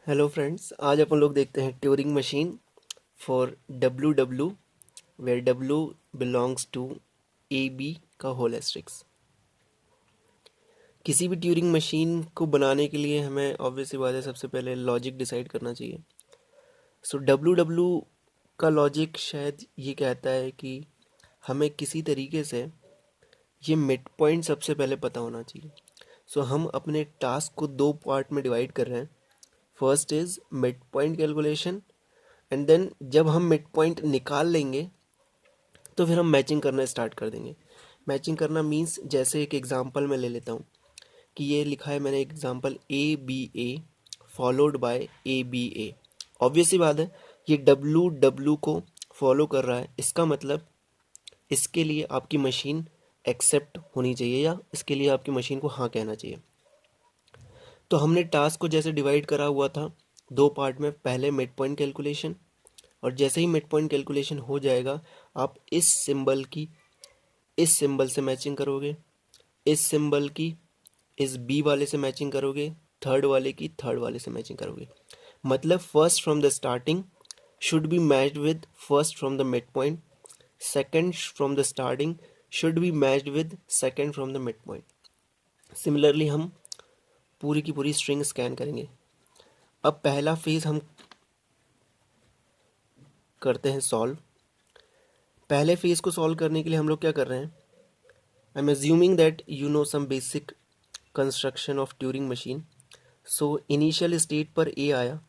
Hello friends, आज अपन लोग देखते हैं Turing machine for W W where W belongs to A B का होल एस्ट्रिक्स। किसी भी ट्यूरिंग मशीन को बनाने के लिए हमें ऑब्वियसली बात है, सबसे पहले लॉजिक डिसाइड करना चाहिए। सो डब्ल्यू डब्ल्यू का लॉजिक शायद ये कहता है कि हमें किसी तरीके से ये मिड पॉइंट सबसे पहले पता होना चाहिए। सो हम अपने टास्क को दो पार्ट में डिवाइड कर रहे हैं। First is mid point calculation, and then जब हम मिड पॉइंट निकाल लेंगे तो फिर हम मैचिंग करना स्टार्ट कर देंगे। मैचिंग करना मीन्स, जैसे एक एग्जांपल मैं ले लेता हूँ कि ये लिखा है मैंने example A B A followed by A B A. Obviously बात है, ये डब्ल्यू डब्ल्यू को फॉलो कर रहा है, इसका मतलब इसके लिए आपकी मशीन एक्सेप्ट होनी चाहिए या इसके लिए आपकी मशीन को हाँ कहना चाहिए। तो हमने टास्क को जैसे डिवाइड करा हुआ था दो पार्ट में, पहले मिड पॉइंट कैलकुलेशन, और जैसे ही मिड पॉइंट कैलकुलेशन हो जाएगा आप इस सिंबल की इस सिंबल से मैचिंग करोगे, इस सिंबल की इस बी वाले से मैचिंग करोगे, थर्ड वाले की थर्ड वाले से मैचिंग करोगे। मतलब first from the starting should be matched with first from the mid point, second from the starting should be matched with second from the mid point. Similarly हम पूरी की पूरी स्ट्रिंग स्कैन करेंगे। अब पहला फेज हम करते हैं सॉल्व। पहले फेज को सॉल्व करने के लिए हम लोग क्या कर रहे हैं, I am assuming that you know some basic construction of Turing machine. So initial state पर ए आया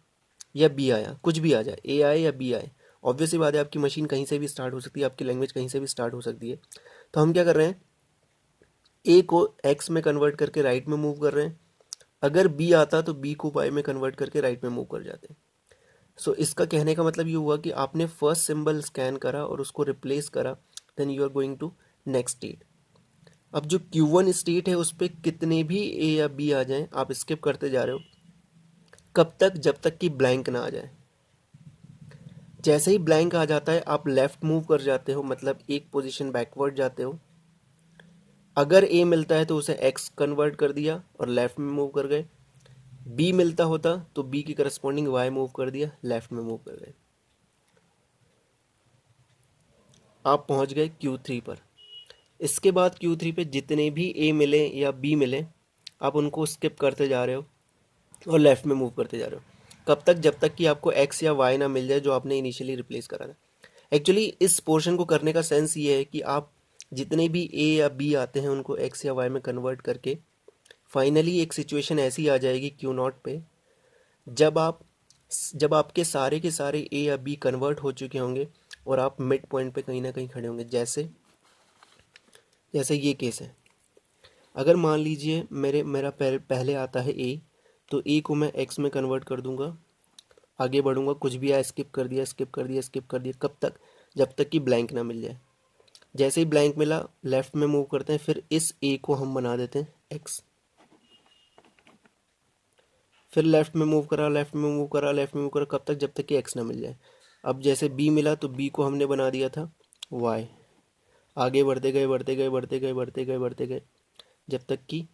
या बी आया, कुछ भी आ जाए, ए आए या बी आए, ऑब्वियसली बात है आपकी मशीन कहीं से भी स्टार्ट हो सकती है, आपकी लैंग्वेज कहीं से भी स्टार्ट हो सकती है। तो हम क्या कर रहे हैं, ए को एक्स में कन्वर्ट करके राइट में मूव कर रहे हैं। अगर बी आता तो बी को वाई में कन्वर्ट करके राइट में मूव कर जाते हैं। सो इसका कहने का मतलब ये हुआ कि आपने फर्स्ट सिंबल स्कैन करा और उसको रिप्लेस करा, then you are going to next state. अब जो Q1 स्टेट है उस पर कितने भी ए या बी आ जाएं आप स्किप करते जा रहे हो, कब तक, जब तक कि ब्लैंक ना आ जाए। जैसे ही ब्लैंक आ जाता है आप लेफ्ट मूव कर जाते हो, मतलब एक पोजीशन बैकवर्ड जाते हो। अगर ए मिलता है तो उसे एक्स कन्वर्ट कर दिया और लेफ्ट में मूव कर गए। बी मिलता होता तो बी की करस्पॉन्डिंग वाई मूव कर दिया, लेफ्ट में मूव कर गए। आप पहुंच गए Q3 पर। इसके बाद Q3 पे जितने भी ए मिले या बी मिले आप उनको स्किप करते जा रहे हो और लेफ्ट में मूव करते जा रहे हो। कब तक, जब तक कि आपको एक्स या वाई ना मिल जाए जो आपने इनिशियली रिप्लेस करा था। एक्चुअली इस पोर्शन को करने का सेंस ये है कि आप जितने भी ए या बी आते हैं उनको एक्स या वाई में कन्वर्ट करके फाइनली एक सिचुएशन ऐसी आ जाएगी Q0 पे, जब आप जब आपके सारे के सारे ए या बी कन्वर्ट हो चुके होंगे और आप मिड पॉइंट पे कहीं ना कहीं खड़े होंगे। जैसे जैसे ये केस है, अगर मान लीजिए मेरा पहले आता है ए, तो ए को मैं एक्स में कन्वर्ट कर दूंगा, आगे बढ़ूंगा, कुछ भी आया स्किप कर दिया स्किप कर दिया स्किप कर दिया, कब तक, जब तक कि ब्लैंक ना मिल जाए। जैसे ही ब्लैंक मिला लेफ्ट में मूव करते हैं, फिर इस ए को हम बना देते हैं एक्स, फिर लेफ्ट में मूव करा, लेफ्ट में मूव करा, लेफ्ट में मूव करा, कब तक, जब तक कि एक्स ना मिल जाए। अब जैसे बी मिला तो बी को हमने बना दिया था वाई। आगे बढ़ते गए बढ़ते गए बढ़ते गए बढ़ते गए बढ़ते गए जब तक कि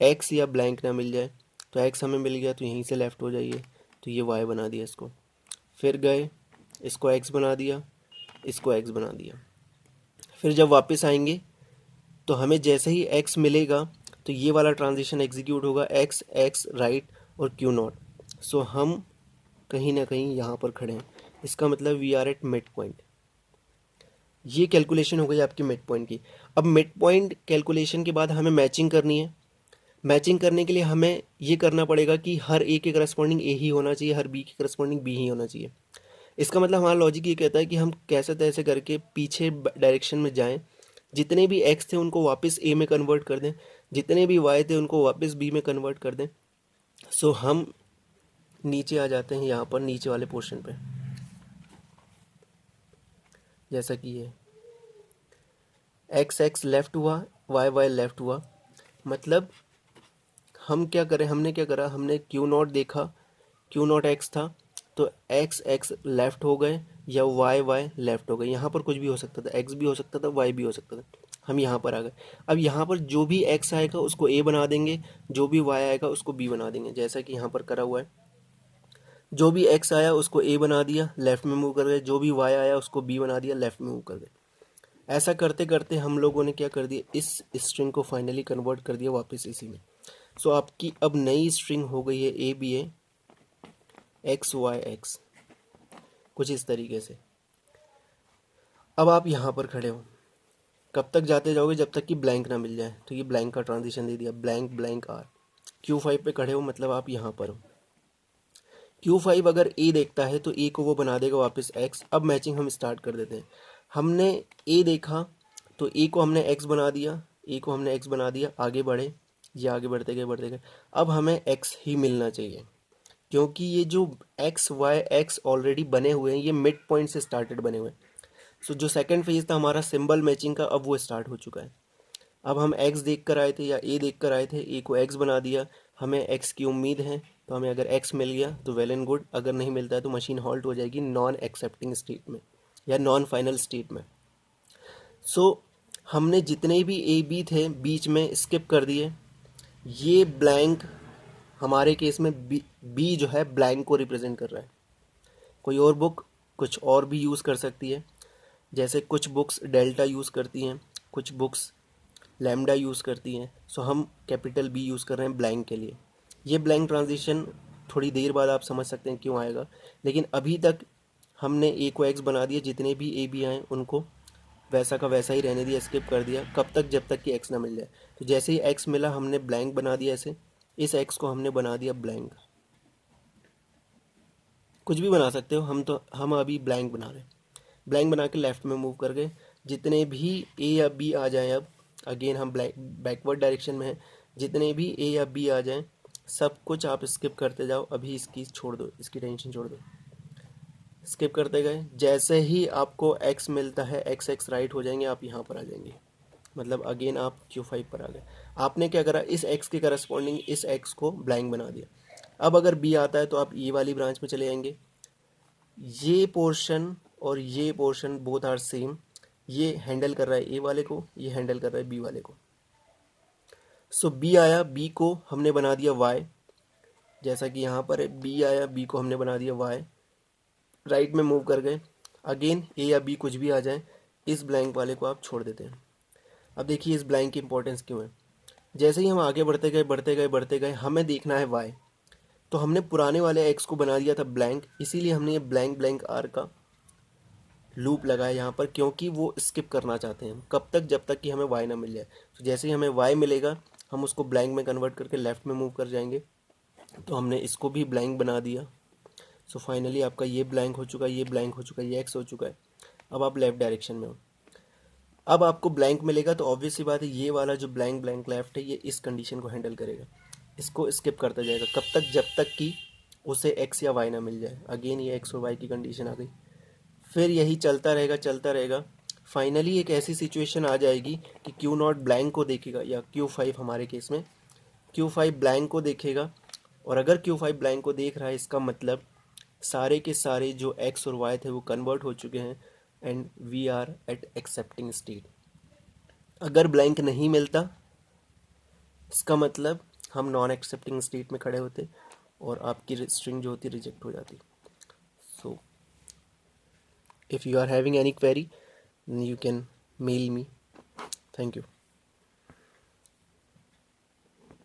एक्स या ब्लैंक ना मिल जाए। तो एक्स हमें मिल गया तो यहीं से लेफ्ट हो जाइए, तो ये वाई बना दिया इसको। फिर गए, इसको एक्स बना दिया, इसको एक्स बना दिया। फिर जब वापस आएंगे तो हमें जैसे ही एक्स मिलेगा तो ये वाला ट्रांजिशन एग्जीक्यूट होगा, एक्स एक्स राइट और Q0। सो हम कहीं ना कहीं यहाँ पर खड़े हैं, इसका मतलब we are at mid point. ये कैलकुलेशन हो गई आपकी मिड पॉइंट की। अब मिड पॉइंट कैलकुलेशन के बाद हमें मैचिंग करनी है। मैचिंग करने के लिए हमें ये करना पड़ेगा कि हर ए के करस्पॉन्डिंग ए ही होना चाहिए, हर बी के करस्पॉन्डिंग बी ही होना चाहिए। इसका मतलब हमारा लॉजिक ये कहता है कि हम कैसे तैसे करके पीछे डायरेक्शन में जाएं, जितने भी एक्स थे उनको वापस ए में कन्वर्ट कर दें, जितने भी वाई थे उनको वापस बी में कन्वर्ट कर दें। सो हम नीचे आ जाते हैं यहाँ पर नीचे वाले पोर्शन पे, जैसा कि ये एक्स एक्स लेफ्ट हुआ, वाई वाई लेफ्ट हुआ। मतलब हम क्या करें, हमने क्या करा, हमने Q0 देखा, Q0 एक्स था तो एक्स एक्स लेफ्ट हो गए या वाई वाई लेफ्ट हो गए। यहाँ पर कुछ भी हो सकता था, एक्स भी हो सकता था, वाई भी हो सकता था। हम यहाँ पर आ गए। अब यहाँ पर जो भी एक्स आएगा उसको ए बना देंगे, जो भी वाई आएगा उसको बी बना देंगे, जैसा कि यहाँ पर करा हुआ है। जो भी x आया उसको a बना दिया, लेफ़्ट में मूव कर गए, जो भी y आया उसको b बना दिया, लेफ़्ट में मूव कर गए। ऐसा करते करते हम लोगों ने क्या कर दिया, इस स्ट्रिंग को फाइनली कन्वर्ट कर दिया वापस इसी में। सो आपकी अब नई स्ट्रिंग हो गई है ABA XYX, कुछ इस तरीके से। अब आप यहाँ पर खड़े हो, कब तक जाते जाओगे, जब तक कि ब्लैंक ना मिल जाए। तो ये ब्लैंक का ट्रांजिशन दे दिया, ब्लैंक ब्लैंक आर। Q5 पे खड़े हो मतलब आप यहाँ पर हो। Q5 अगर A देखता है तो A को वो बना देगा वापस X। अब मैचिंग हम स्टार्ट कर देते हैं। हमने A देखा तो A को हमने X बना दिया, A को हमने X बना दिया, आगे बढ़े, ये आगे बढ़ते गए। अब हमें X ही मिलना चाहिए, क्योंकि ये जो X Y X ऑलरेडी बने हुए हैं, ये मिड पॉइंट से स्टार्टेड बने हुए हैं। सो जो सेकंड फेज था हमारा सिंबल मैचिंग का, अब वो स्टार्ट हो चुका है। अब हम x देख कर आए थे या a देख कर आए थे, a को x बना दिया, हमें x की उम्मीद है, तो हमें अगर x मिल गया तो वेल एंड गुड, अगर नहीं मिलता है तो मशीन हॉल्ट हो जाएगी नॉन एक्सेप्टिंग स्टेट में या नॉन फाइनल स्टेट में। सो हमने जितने भी a b थे बीच में स्किप कर दिए। ये ब्लैंक हमारे केस में b जो है ब्लैंक को रिप्रेजेंट कर रहा है। कोई और बुक कुछ और भी यूज़ कर सकती है, जैसे कुछ बुक्स डेल्टा यूज़ करती हैं, कुछ बुक्स लैम्डा यूज़ करती हैं। सो हम कैपिटल बी यूज़ कर रहे हैं ब्लैंक के लिए। ये ब्लैंक ट्रांजिशन थोड़ी देर बाद आप समझ सकते हैं क्यों आएगा, लेकिन अभी तक हमने ए को एक्स बना दिया, जितने भी ए बी आए उनको वैसा का वैसा ही रहने दिया, स्किप कर दिया। कब तक, जब तक कि एक्स ना मिल जाए। तो जैसे ही एक्स मिला हमने ब्लैंक बना दिया, ऐसे इस एक्स को हमने बना दिया ब्लैंक। कुछ भी बना सकते हो, हम अभी ब्लैंक बना रहे हैं। ब्लैंक बना के लेफ़्ट में मूव कर गए, जितने भी ए या बी आ जाएं, अब अगेन हम बैकवर्ड डायरेक्शन में हैं, जितने भी ए या बी आ जाएं सब कुछ आप स्किप करते जाओ। अभी इसकी छोड़ दो, इसकी टेंशन छोड़ दो, स्किप करते गए। जैसे ही आपको एक्स मिलता है, एक्स एक्स राइट हो जाएंगे, आप यहाँ पर आ जाएंगे, मतलब अगेन आप Q5 पर आ गए। आपने क्या करा, इस एक्स के करस्पॉन्डिंग इस एक्स को ब्लैंक बना दिया। अब अगर बी आता है तो आप ये वाली ब्रांच में चले जाएंगे। ये पोर्शन और ये पोर्शन बोथ आर सेम, ये हैंडल कर रहा है ए वाले को, ये हैंडल कर रहा है बी वाले को। सो बी आया, बी को हमने बना दिया वाई, जैसा कि यहाँ पर है, बी आया, बी को हमने बना दिया वाई, राइट में मूव कर गए। अगेन ए या बी कुछ भी आ जाए, इस ब्लैंक वाले को आप छोड़ देते हैं। अब देखिए इस ब्लैंक की इंपॉर्टेंस क्यों है। जैसे ही हम आगे बढ़ते गए हमें देखना है वाई, तो हमने पुराने वाले एक्स को बना दिया था ब्लैंक, इसीलिए हमने ये ब्लैंक ब्लैंक आर का लूप लगाया यहाँ पर, क्योंकि वो स्किप करना चाहते हैं। कब तक, जब तक कि हमें वाई ना मिल जाए। तो जैसे ही हमें वाई मिलेगा हम उसको ब्लैंक में कन्वर्ट करके लेफ़्ट में मूव कर जाएंगे। तो हमने इसको भी ब्लैंक बना दिया। सो फाइनली आपका ये ब्लैंक हो चुका है, ये ब्लैंक हो चुका है, ये एक्स हो चुका है। अब आप लेफ़्ट डायरेक्शन में हो। अब आपको ब्लैंक मिलेगा तो ऑब्वियस सी बात है, ये वाला जो ब्लैंक ब्लैंक लेफ्ट है ये इस कंडीशन को हैंडल करेगा, इसको स्किप करता जाएगा। कब तक, जब तक कि उसे एक्स या वाई ना मिल जाए। अगेन ये एक्स और वाई की कंडीशन आ गई, फिर यही चलता रहेगा। फाइनली एक ऐसी सिचुएशन आ जाएगी कि Q0 ब्लैंक को देखेगा, या Q5 हमारे केस में Q5 ब्लैंक को देखेगा। और अगर Q5 ब्लैंक को देख रहा है, इसका मतलब सारे के सारे जो एक्स और वाई थे वो कन्वर्ट हो चुके हैं, and we are at accepting state. अगर ब्लैंक नहीं मिलता, इसका मतलब हम नॉन एक्सेप्टिंग स्टेट में खड़े होते और आपकी स्ट्रिंग जो होती रिजेक्ट हो जाती। सो if you are having any query, you can mail me. Thank you.